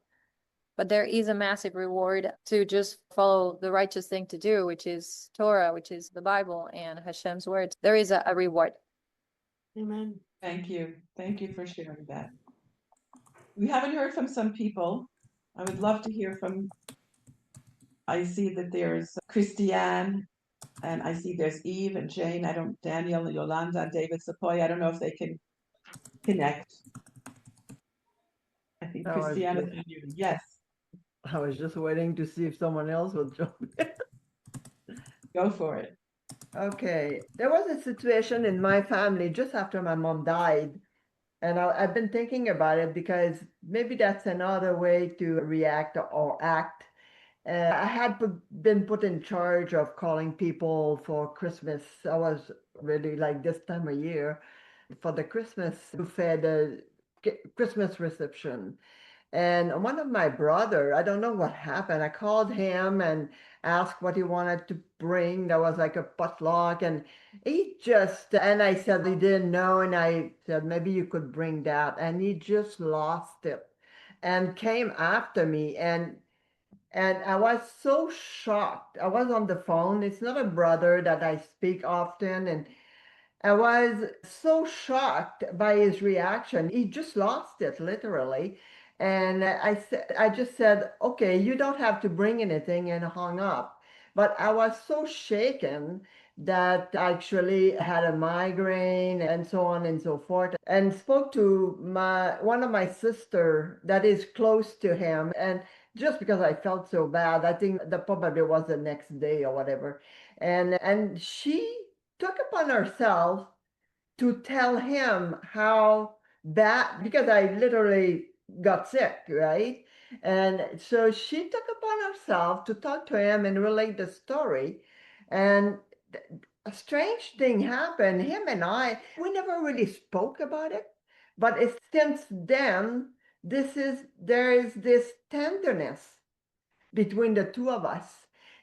But there is a massive reward to just follow the righteous thing to do, which is Torah, which is the Bible and Hashem's words. There is a reward. Amen. Thank you. Thank you for sharing that. We haven't heard from some people. I would love to hear from, I see that there's Christiane, and I see there's Eve and Jane. Daniel and Yolanda, David Sequoia. I don't know if they can connect. I think Christiane is unmuted. Yes. I was just waiting to see if someone else would jump in. Go for it. Okay, there was a situation in my family just after my mom died, and I've been thinking about it because maybe that's another way to react or act. I had been put in charge of calling people for Christmas. I was really like this time of year for the Christmas buffet, the Christmas reception. And one of my brother, I don't know what happened. I called him and asked what he wanted to bring. There was like a potluck, and and I said he didn't know, and I said maybe you could bring that, and he just lost it and came after me, and I was so shocked. I was on the phone. It's not a brother that I speak often, and I was so shocked by his reaction. He just lost it, literally. And I just said, okay, you don't have to bring anything, and hung up. But I was so shaken that I actually had a migraine and so on and so forth, and spoke to one of my sister that is close to him. And just because I felt so bad, I think that probably was the next day or whatever. And she took upon herself to tell him how bad, because I literally got sick, right? And so she took upon herself to talk to him and relate the story. And a strange thing happened. Him and I, we never really spoke about it. But since then, there is this tenderness between the two of us.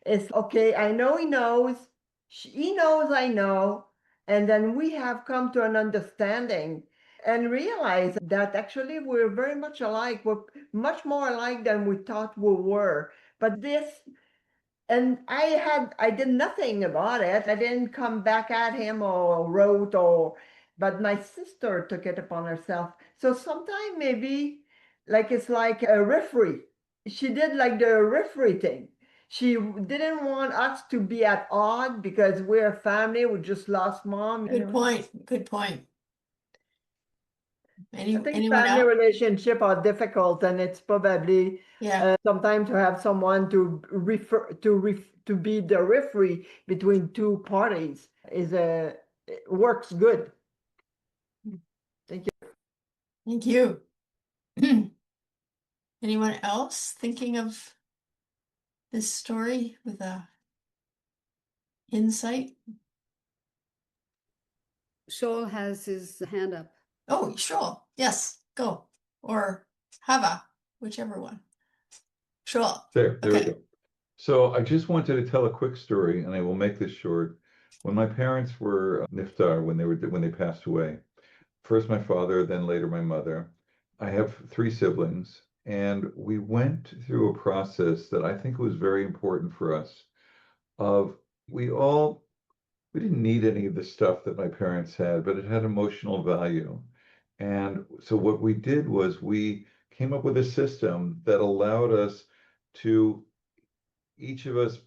It's okay, I know he knows, he knows I know, and then we have come to an understanding and realize that actually we're very much alike. We're much more alike than we thought we were. But and I did nothing about it. I didn't come back at him or wrote but my sister took it upon herself. So sometimes maybe like it's like a referee. She did like the referee thing. She didn't want us to be at odds because we're a family. We just lost mom. Good point. Good point. I think Anyone family else? relationships are difficult, and it's probably Yeah. sometimes to have someone to to be the referee between two parties it works good. Thank you. Thank you. Anyone else thinking of this story with a insight? Shoal has his hand up. Oh, sure. Yes, go. Or Hava, whichever one. Sure. There we Okay. go. So I just wanted to tell a quick story, and I will make this short. When my parents were niftar, when they passed away, first my father, then later my mother. I have 3 siblings, and we went through a process that I think was very important for us. Of we didn't need any of the stuff that my parents had, but it had emotional value. And so what we did was we came up with a system that allowed us to each of us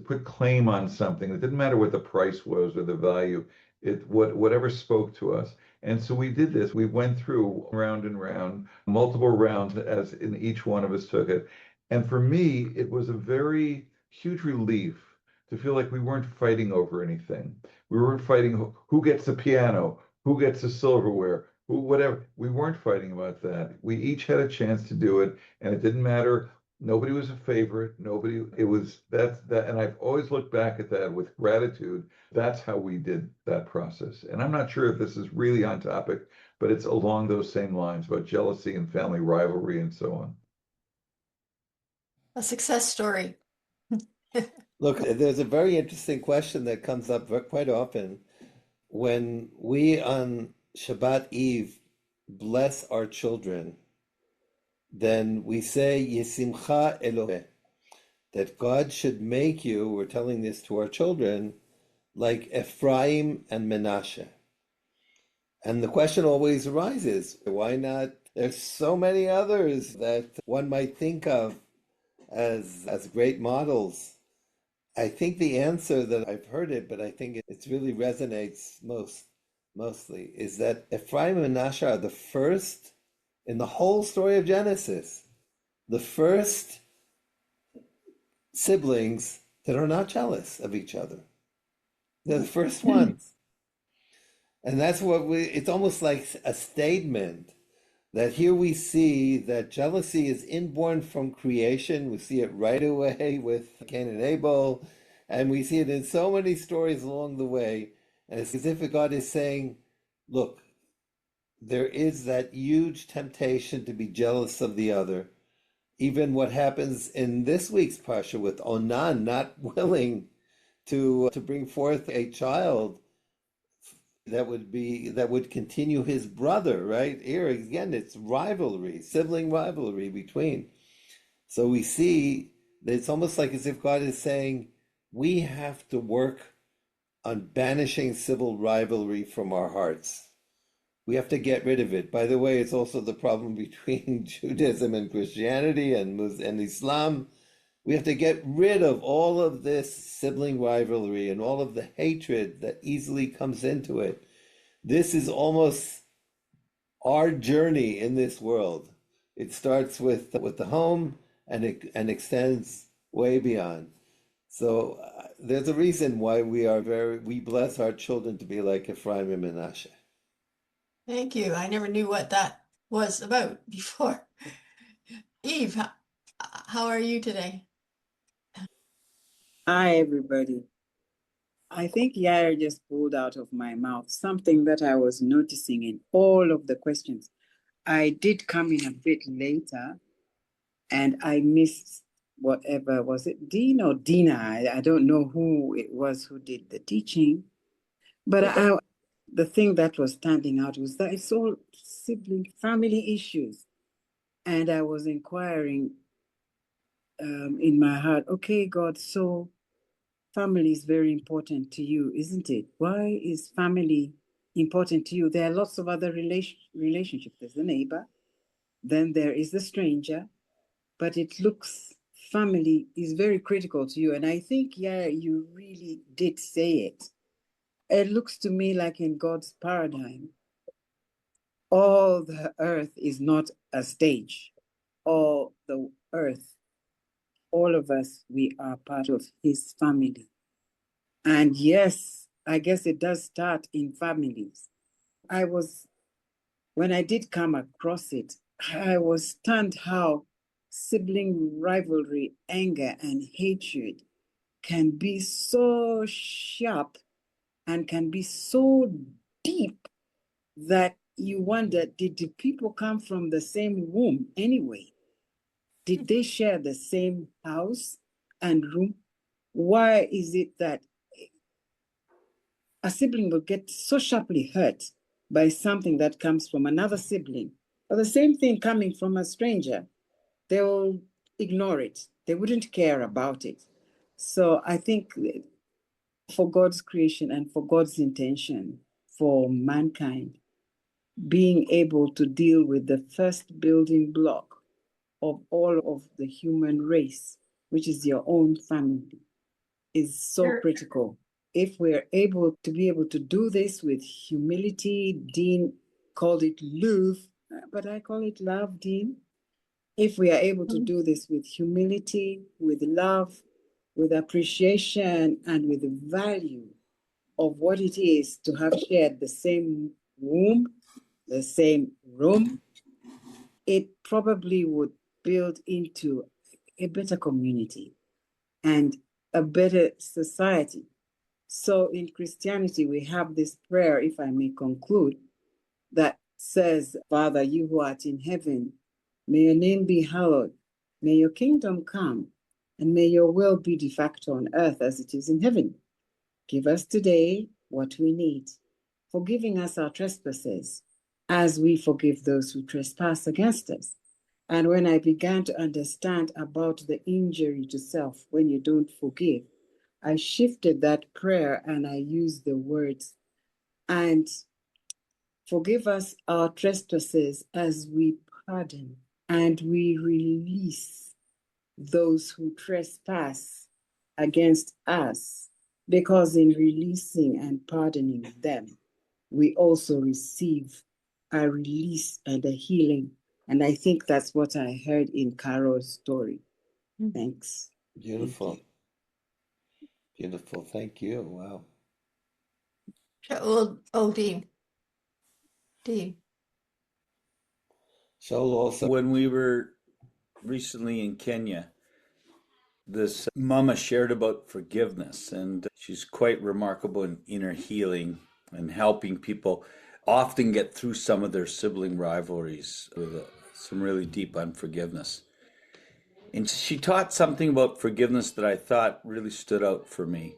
put claim on something. It didn't matter what the price was or the value, whatever spoke to us. And so we did this. We went through round and round, multiple rounds as in each one of us took it. And for me, it was a very huge relief to feel like we weren't fighting over anything. We weren't fighting who gets the piano, who gets the silverware, who whatever. We weren't fighting about that. We each had a chance to do it, and it didn't matter. Nobody was a favorite. Nobody, it was that, and I've always looked back at that with gratitude. That's how we did that process. And I'm not sure if this is really on topic, but it's along those same lines about jealousy and family rivalry and so on. A success story. Look, there's a very interesting question that comes up quite often when we on Shabbat Eve bless our children. Then we say Yisimcha Eloheh, that God should make you, we're telling this to our children, like Ephraim and Menashe. And the question always arises, why not? There's so many others that one might think of as great models. I think the answer that I've heard it, but I think it really resonates mostly, is that Ephraim and Menashe are the first in the whole story of Genesis, the first siblings that are not jealous of each other. They're the first ones. And that's what it's almost like a statement that here we see that jealousy is inborn from creation. We see it right away with Cain and Abel, and we see it in so many stories along the way. And it's as if God is saying, look, there is that huge temptation to be jealous of the other. Even what happens in this week's Parsha with Onan not willing to bring forth a child that would continue his brother, right? Here again, it's rivalry, sibling rivalry between. So we see that it's almost like as if God is saying, we have to work on banishing civil rivalry from our hearts. We have to get rid of it. By the way, it's also the problem between Judaism and Christianity and Islam. We have to get rid of all of this sibling rivalry and all of the hatred that easily comes into it. This is almost our journey in this world. It starts with the home and extends way beyond. So there's a reason why we bless our children to be like Ephraim and Menashe. Thank you. I never knew what that was about before. Eve, how are you today? Hi, everybody. I think Yair just pulled out of my mouth something that I was noticing in all of the questions. I did come in a bit later and I missed whatever, was it Dean or Dina? I don't know who it was who did the teaching. But the thing that was standing out was that it's all sibling family issues. And I was inquiring in my heart, okay, God, so family is very important to you, isn't it? Why is family important to you? There are lots of other relationships. There's the neighbor, then there is the stranger, but it looks family is very critical to you. And I think, yeah, you really did say it. It looks to me like in God's paradigm, all the earth is not a stage. All the earth, all of us, we are part of his family. And yes, I guess it does start in families. When I did come across it, I was stunned how sibling rivalry, anger, and hatred can be so sharp and can be so deep that you wonder, did the people come from the same womb anyway? Did they share the same house and room? Why is it that a sibling will get so sharply hurt by something that comes from another sibling, or the same thing coming from a stranger? They will ignore it. They wouldn't care about it. So I think for God's creation and for God's intention for mankind, being able to deal with the first building block of all of the human race, which is your own family, is so critical. If we're able to do this with humility, Dean called it love, but I call it love, Dean. If we are able to do this with humility, with love, with appreciation, and with the value of what it is to have shared the same womb, the same room, it probably would build into a better community and a better society. So in Christianity, we have this prayer, if I may conclude, that says, Father, you who art in heaven, may your name be hallowed, may your kingdom come, and may your will be de facto on earth as it is in heaven. Give us today what we need, forgiving us our trespasses, as we forgive those who trespass against us. And when I began to understand about the injury to self when you don't forgive, I shifted that prayer and I used the words, and forgive us our trespasses as we pardon and we release those who trespass against us, because in releasing and pardoning them, we also receive a release and a healing. And I think that's what I heard in Carol's story. Thanks. Beautiful. Beautiful. Thank you. Wow. Dean. Shaul also. When we were recently in Kenya, this mama shared about forgiveness, and she's quite remarkable in her healing and helping people often get through some of their sibling rivalries with some really deep unforgiveness. And she taught something about forgiveness that I thought really stood out for me.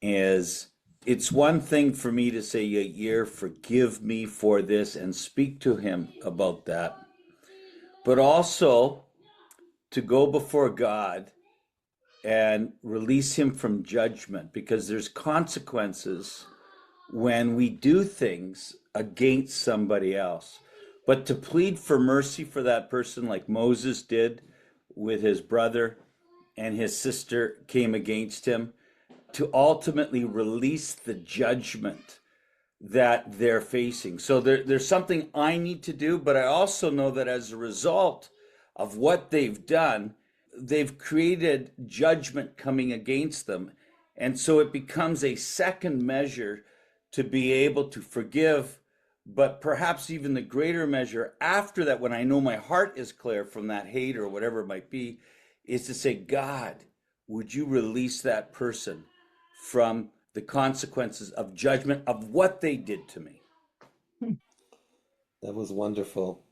Is it's one thing for me to say, Yair, forgive me for this, and speak to him about that, but also to go before God and release him from judgment, because there's consequences when we do things against somebody else. But to plead for mercy for that person, like Moses did with his brother, and his sister came against him, to ultimately release the judgment that they're facing. So there's something I need to do, but I also know that as a result of what they've done, they've created judgment coming against them. And so it becomes a second measure to be able to forgive, but perhaps even the greater measure after that, when I know my heart is clear from that hate or whatever it might be, is to say, God, would you release that person from the consequences of judgment of what they did to me? That was wonderful.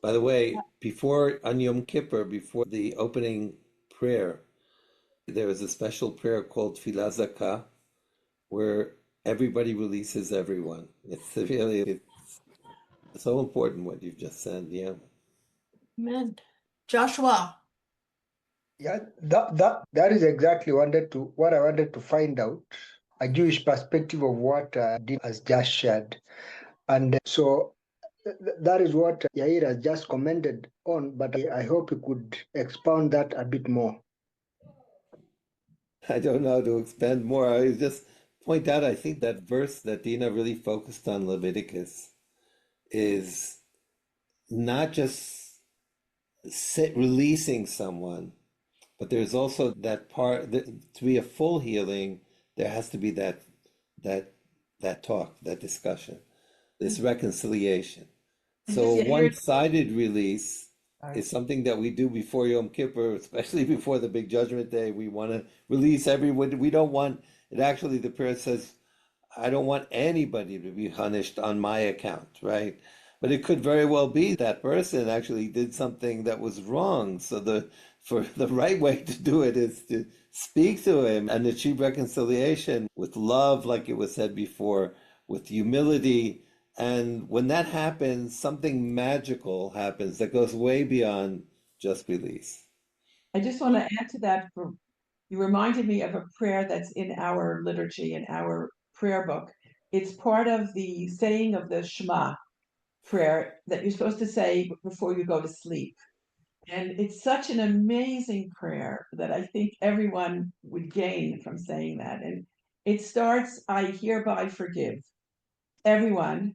By the way, before on Yom Kippur, before the opening prayer, there is a special prayer called Tfilah Zakah, where everybody releases everyone. It's so important what you've just said. Yeah. Amen. Joshua. Yeah, that is exactly what I wanted to find out, a Jewish perspective of what Dean has just shared. And so that is what Yair has just commented on, but I hope he could expound that a bit more. I don't know how to expand more. I just point out, I think that verse that Dina really focused on, Leviticus, is not just releasing someone, but there's also that part that to be a full healing, there has to be that talk, that discussion, this reconciliation. So one-sided release is something that we do before Yom Kippur, especially before the big judgment day. We want to release everyone. We don't want it. Actually, the prayer says, I don't want anybody to be punished on my account, right? But it could very well be that person actually did something that was wrong. So the right way to do it is to speak to him and achieve reconciliation with love, like it was said before, with humility. And when that happens, something magical happens that goes way beyond just release. I just want to add to that. You reminded me of a prayer that's in our liturgy, in our prayer book. It's part of the saying of the Shema prayer that you're supposed to say before you go to sleep. And it's such an amazing prayer that I think everyone would gain from saying that. And it starts, I hereby forgive everyone,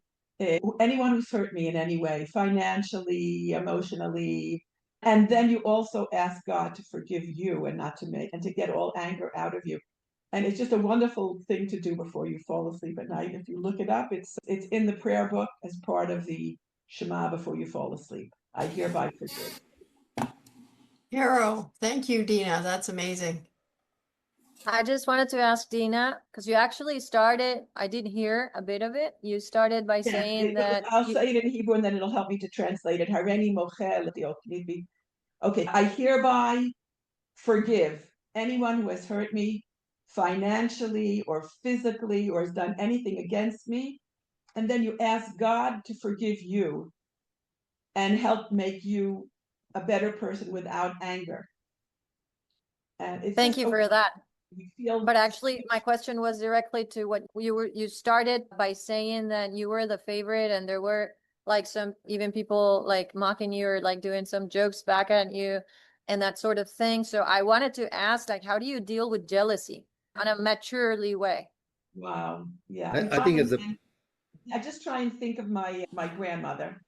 anyone who's hurt me in any way, financially, emotionally. And then you also ask God to forgive you and not to make, and to get all anger out of you. And it's just a wonderful thing to do before you fall asleep at night. If you look it up, it's in the prayer book as part of the Shema before you fall asleep. I hereby forgive. Hero. Thank you, Dina. That's amazing. I just wanted to ask Dina, because you actually started, I did hear a bit of it. You started by saying that I'll say it in Hebrew and then it'll help me to translate it. Hareni mochel. Okay, I hereby forgive anyone who has hurt me financially or physically or has done anything against me. And then you ask God to forgive you and help make you a better person without anger. And it's thank you for that. You feel, but actually, my question was directly to what you started by saying that you were the favorite, and there were like some even people like mocking you or like doing some jokes back at you and that sort of thing. So I wanted to ask, like, how do you deal with jealousy in a maturely way? Wow. Yeah. I think it's I just try and think of my grandmother.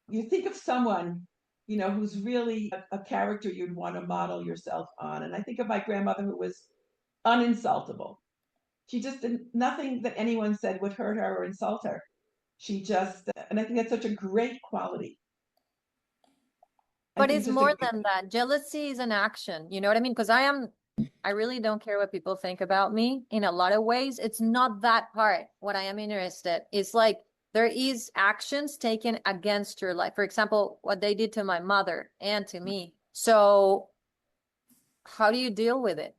You think of someone, who's really a character you'd want to model yourself on. And I think of my grandmother who was uninsultable. She just didn't, nothing that anyone said would hurt her or insult her. She just, and I think that's such a great quality. But it's more than that. Jealousy is an action. You know what I mean? Because I really don't care what people think about me in a lot of ways. It's not that part. What I am interested is like there is actions taken against your life. For example, what they did to my mother and to me. So how do you deal with it?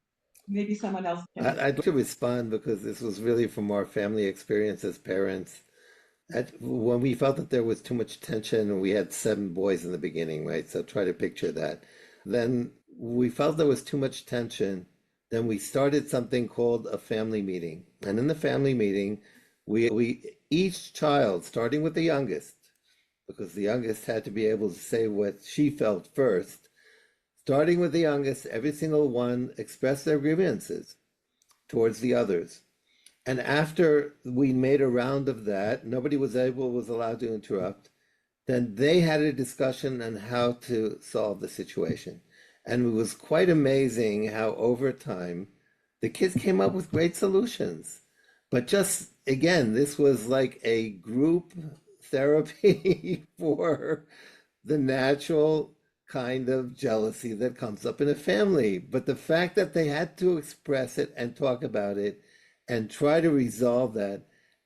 Maybe someone else can. I'd like to respond because this was really from our family experience as parents. When we felt that there was too much tension, and we had 7 boys in the beginning, right? So try to picture that. Then we felt there was too much tension. Then we started something called a family meeting. And in the family meeting, we each child, starting with the youngest, because the youngest had to be able to say what she felt first, starting with the youngest, every single one expressed their grievances towards the others. And after we made a round of that, nobody was allowed to interrupt. Then they had a discussion on how to solve the situation. And it was quite amazing how over time the kids came up with great solutions. But just again, this was like a group therapy for the natural kind of jealousy that comes up in a family. But the fact that they had to express it and talk about it and try to resolve that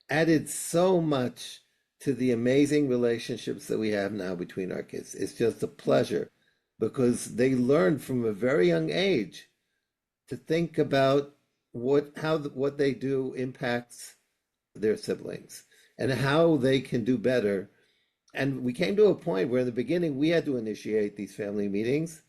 added so much to the amazing relationships that we have now between our kids. It's just a pleasure because they learned from a very young age to think about what they do impacts their siblings and how they can do better. And we came to a point where in the beginning we had to initiate these family meetings.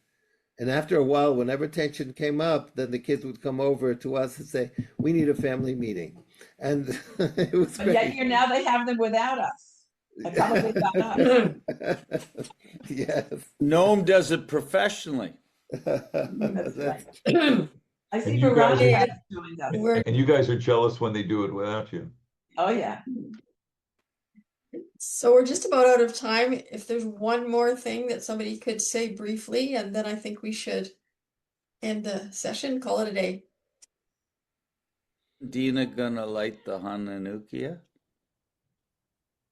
And after a while, whenever tension came up, then the kids would come over to us and say, we need a family meeting. And it was But great. yet here now they have them without us. Probably without us. Yes. Noam does it professionally. That's right. I see And you guys Veronica are- has joined us. And you guys are jealous when they do it without you. Oh, yeah. So we're just about out of time. If there's one more thing that somebody could say briefly, and then I think we should end the session, call it a day. Dina gonna light the Hanukkah?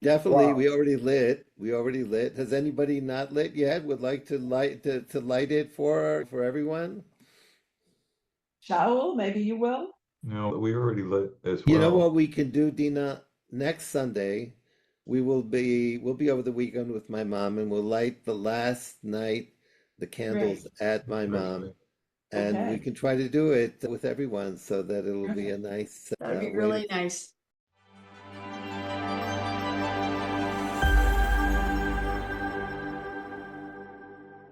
Definitely, Wow. we already lit. Has anybody not lit yet? Would like to light it for everyone? Shaul, maybe you will? No, we already lit as well. You know what we can do, Dina? Next Sunday, we'll be over the weekend with my mom, and we'll light the last night the candles at my mom, and we Okay. can try to do it with everyone so that it'll be a nice That'd be way really nice.